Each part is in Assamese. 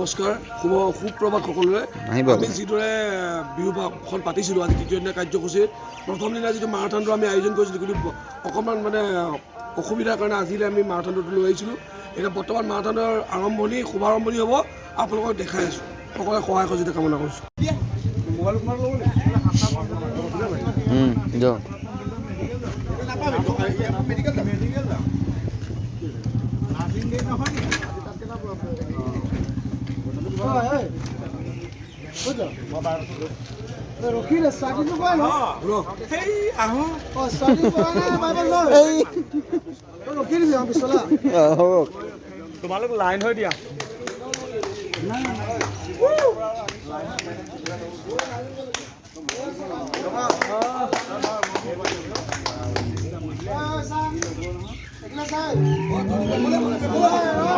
নমস্কাৰ সুপ্ৰভাত সকলোৰে আমি যিদৰে বিহুখন পাতিছিলোঁ আজি তৃতীয় দিনা কাৰ্যসূচীৰ প্ৰথম দিনা যিটো মাৰাথনটো আমি আয়োজন কৰিছিলোঁ কিন্তু অকণমান অসুবিধাৰ কাৰণে আজিলৈ আমি মাৰাথনটো লৈ আহিছিলোঁ এতিয়া বৰ্তমান মাৰাথনৰ শুভাৰম্ভণি হ'ব আপোনালোকক দেখাই আছোঁ সকলোৱে সহায় সহযোগিতা কামনা কৰিছোঁ ৰখিলে ষ্টাৰ্টিংটো কৰা ন ৰখি দিবি পিছলা তোমালোক লাইন হৈ দিয়া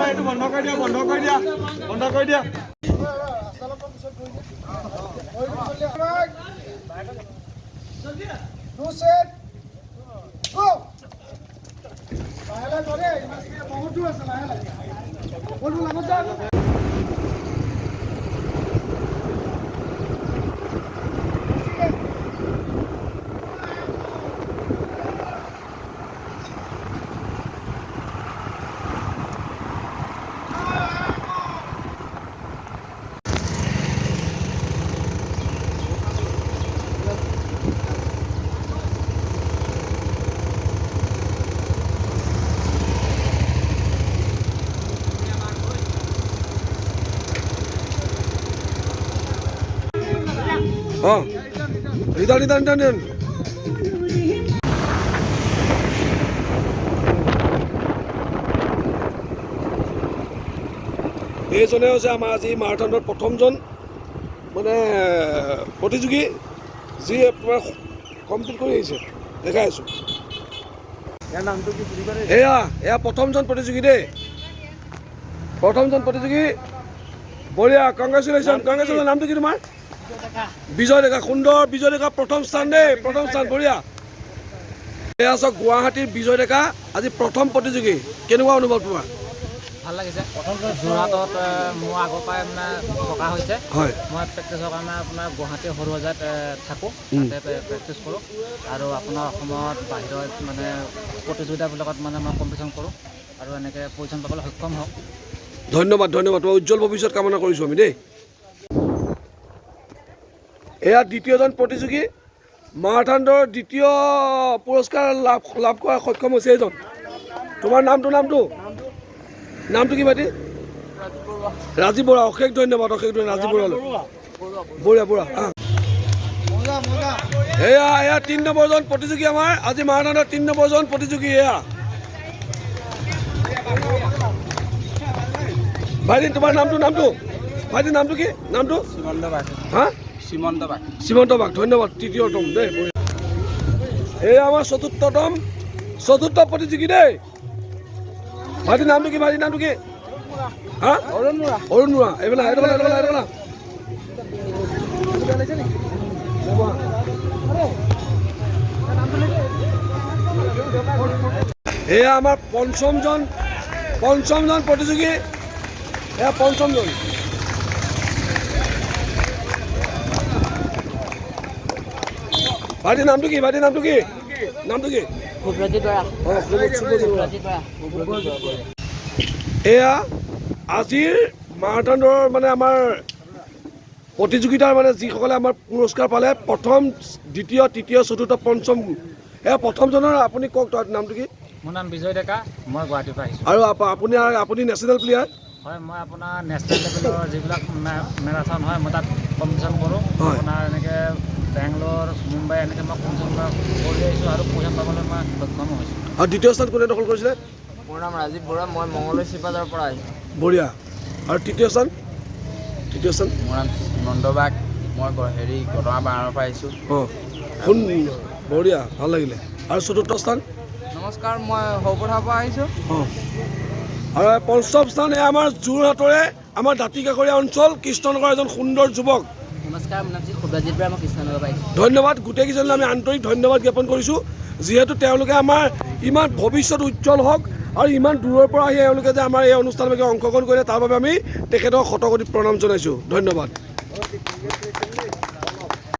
এইটো বন্ধ কৰি দিয়া বন্ধ কৰি দিয়া বন্ধ কৰি দিয়া নিদান এইজনে হৈছে আমাৰ আজি মাৰাথনৰ প্ৰথমজন প্ৰতিযোগী যি আপোনাৰ কমপ্লিট কৰি আহিছে দেখাই আছোঁ এয়া প্ৰথমজন প্ৰতিযোগী দেই বঢ়িয়া কংগ্ৰেচুলেশ্যন নামটো কি তোমাৰ বিজয় ডেকা সুন্দৰ বিজয় ডেকা প্ৰথম স্থান বঢ়িয়া এয়া চাওক গুৱাহাটীৰ বিজয় ডেকা আজি প্ৰথম প্ৰতিযোগী কেনেকুৱা অনুভৱ তোমাৰ ভাল লাগিছে যোৰহাটত মোৰ আগৰ পৰাই থকা হৈছে হয় মই প্ৰেক্টিছৰ কাৰণে আপোনাৰ গুৱাহাটী সৰুসজাইত থাকোঁ তাতে প্ৰেক্টিছ কৰোঁ আৰু আপোনাৰ অসমত বাহিৰত প্ৰতিযোগিতাবিলাকত মই কম্পিটিশ্যন কৰোঁ আৰু এনেকৈ পজিশ্যন পাবলৈ সক্ষম হওক ধন্যবাদ তোমাৰ উজ্জ্বল ভৱিষ্যত কামনা কৰিছোঁ আমি দেই এয়া দ্বিতীয়জন প্ৰতিযোগী মাৰাথনৰ দ্বিতীয় পুৰস্কাৰ লাভ কৰা সক্ষম হৈছে এইজন তোমাৰ নামটো কি ভাইটি ৰাজীৱ বৰা অশেষ ধন্যবাদ ৰাজীৱ বৰালৈ বঢ়িয়া এয়া ৩ নম্বৰজন প্ৰতিযোগী আমাৰ আজি মাৰাথনৰ ৩ নম্বৰজন প্ৰতিযোগী এয়া ভাইটি তোমাৰ নামটো ভাইটিৰ নামটো কি সীমন্ত বাগ ধন্যবাদ তৃতীয়তম দেই এয়া আমাৰ চতুৰ্থ প্ৰতিযোগী দেই ভাইটিৰ নামটো কি অৰুণ মুৰা এইফালে এয়া আমাৰ পঞ্চমজন প্ৰতিযোগী এয়া পঞ্চমজন ভাইটিৰ নামটো কি এয়া আজিৰ মাৰাথনৰ আমাৰ প্ৰতিযোগিতাৰ যিসকলে আমাৰ পুৰস্কাৰ পালে প্ৰথম দ্বিতীয় তৃতীয় চতুৰ্থ পঞ্চম এয়া প্ৰথমজনৰ আপুনি কওক নামটো কি মোৰ নাম বিজয় ডেকা মই গুৱাহাটীৰ পৰা আহিছোঁ আৰু আপুনি নেশ্যনেল প্লেয়াৰ হয় মই আপোনাৰ নেশ্যনেল লেভেলৰ যিবিলাক মেৰাথন হয় মই তাত কম্পিটিশ্যন কৰোঁ আপোনাৰ এনেকৈ বেংগলোৰ মুম্বাই এনেকৈ মই কম্পিটিশ্যন কৰি আহিছোঁ আৰু পইচা পাবলৈ মই সক্ষম হৈছোঁ আৰু দ্বিতীয় স্থান কোনে দখল কৰিছিলে মোৰ নাম ৰাজীৱ বৰা মই মঙলদৈ চিপাঝাৰৰ পৰা আহিছোঁ বঢ়িয়া আৰু তৃতীয় স্থান মোৰ নাম নন্দ বাগ মই গটঙা বাগানৰ পৰা আহিছোঁ বঢ়িয়া ভাল লাগিলে আৰু চতুৰ্থ স্থান নমস্কাৰ মই সৌপথাৰ পৰা আহিছোঁ আৰু পঞ্চম স্থান আমাৰ যোৰহাটৰে আমাৰ দাঁতিকাষৰীয়া অঞ্চল কৃষ্ণনগৰৰ এজন সুন্দৰ যুৱক নমস্কাৰ মোৰ নাম সুব্ৰজিৎ বৰা মই কৃষ্ণনগৰ পৰা আহিছোঁ ধন্যবাদ গোটেইকেইজনলৈ আমি আন্তৰিক ধন্যবাদ জ্ঞাপন কৰিছোঁ যিহেতু তেওঁলোকে আমাৰ ইমান ভৱিষ্যত উজ্জ্বল হওক আৰু ইমান দূৰৰ পৰা আহি এওঁলোকে যে আমাৰ এই অনুষ্ঠানলৈকে অংশগ্ৰহণ কৰিলে তাৰ বাবে আমি তেখেতক শতকোটি প্ৰণাম জনাইছোঁ ধন্যবাদ